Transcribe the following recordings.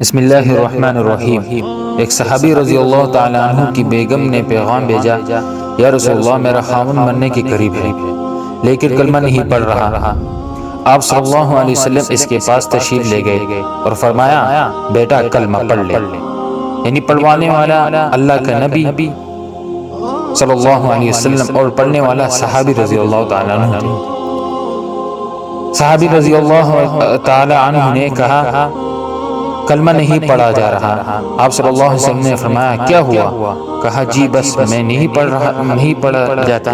بسم اللہ الرحمن الرحیم۔ ایک صحابی رضی اللہ تعالیٰ عنہ کی بیگم نے پیغام بھیجا، یا رسول اللہ، میرا خاوند مرنے کے قریب ہے لیکن کلمہ نہیں پڑھ رہا۔ آپ صلی اللہ علیہ وسلم اس کے پاس تشریف لے گئے اور فرمایا، بیٹا کلمہ پڑھ لے، یعنی پڑھوانے والا اللہ کا نبی صلی اللہ علیہ وسلم اور پڑھنے والا صحابی رضی اللہ تعالیٰ عنہ تھے۔ صحابی رضی اللہ تعالیٰ عنہ نے کہا، کلمہ نہیں پڑھا جا رہا۔ آپ صلی اللہ علیہ وسلم نے فرمایا، کیا ہوا؟ کہا، جی بس میں نہیں پڑھا جاتا۔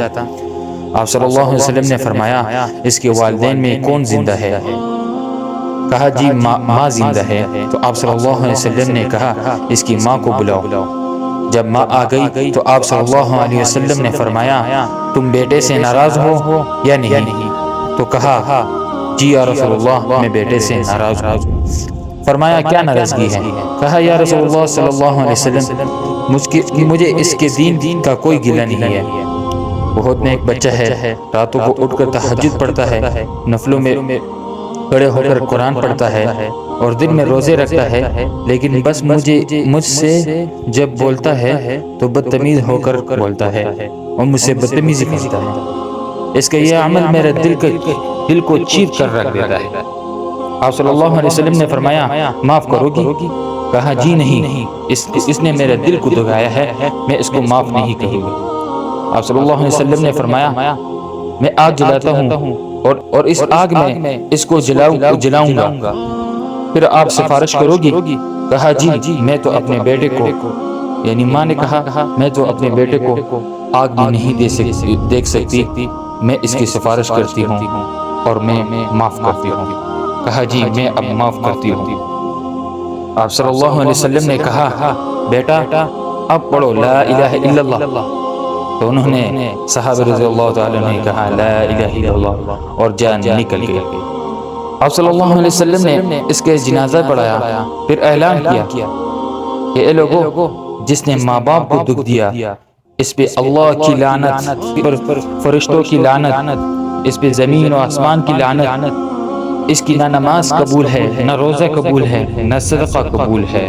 آپ صلی اللہ علیہ وسلم نے فرمایا، اس کے والدین میں کون زندہ ہے؟ کہا، جی ماں زندہ ہے۔ تو آپ صلی اللہ علیہ وسلم نے کہا، اس کی ماں کو بلاؤ۔ جب ماں آ گئی تو آپ صلی اللہ علیہ وسلم نے فرمایا، تم بیٹے سے ناراض ہو یا نہیں؟ تو کہا، جی یا رسول اللہ، میں بیٹے سے ناراض ہوں۔ فرمایا، کیا ناراضگی ہے؟ کہا، یا رسول اللہ صلی اللہ علیہ وسلم، مجھے اس کے دین کا کوئی گلہ نہیں ہے۔ بہت نیک بچہ ہے، راتوں کو اٹھ کر تہجد پڑھتا ہے، نفلوں میں کھڑے ہو کر قرآن پڑھتا ہے اور دن میں روزے رکھتا ہے، لیکن بس مجھ سے جب بولتا ہے تو بدتمیز ہو کر بولتا ہے اور مجھ سے بدتمیزی کرتا ہے۔ اس کا یہ عمل میرے دل کو چیر کر رکھ دیتا ہے۔ آپ صلی اللہ علیہ وسلم نے فرمایا، معاف کرو گی؟ کہا، جی نہیں، اس نے میرے دل کو دبایا ہے، میں اس کو معاف نہیں کروں گا۔ آپ صلی اللہ علیہ وسلم نے فرمایا، میں آگ جلاتا ہوں اور اس آگ میں اس کو جلاؤں گا، پھر آپ سفارش کرو گی؟ کہا، جی میں تو اپنے بیٹے کو، یعنی ماں نے کہا، میں تو اپنے بیٹے کو آگ بھی نہیں دیکھ سکتی، میں اس کی سفارش کرتی ہوں اور میں معاف کرتی ہوں۔ کہا، جی میں اب معاف کرتی ہوں۔ آپ صلی اللہ علیہ وسلم نے کہا، بیٹا اب پڑھو لا الہ الا اللہ۔ تو انہوں نے صحابہ رضی اللہ تعالیٰ نے کہا، لا الہ الا اللہ، اور جان نکل گئی۔ آپ صلی اللہ علیہ وسلم نے اس کے جنازہ پڑھایا، پھر اعلان کیا کہ اے لوگو، جس نے ماں باپ کو دکھ دیا، اس پہ اللہ کی لعنت، فرشتوں کی لعنت، اس پہ زمین و آسمان کی لعنت، اس کی نہ نماز قبول ہے، نہ روزہ قبول ہے، نہ صدقہ قبول ہے۔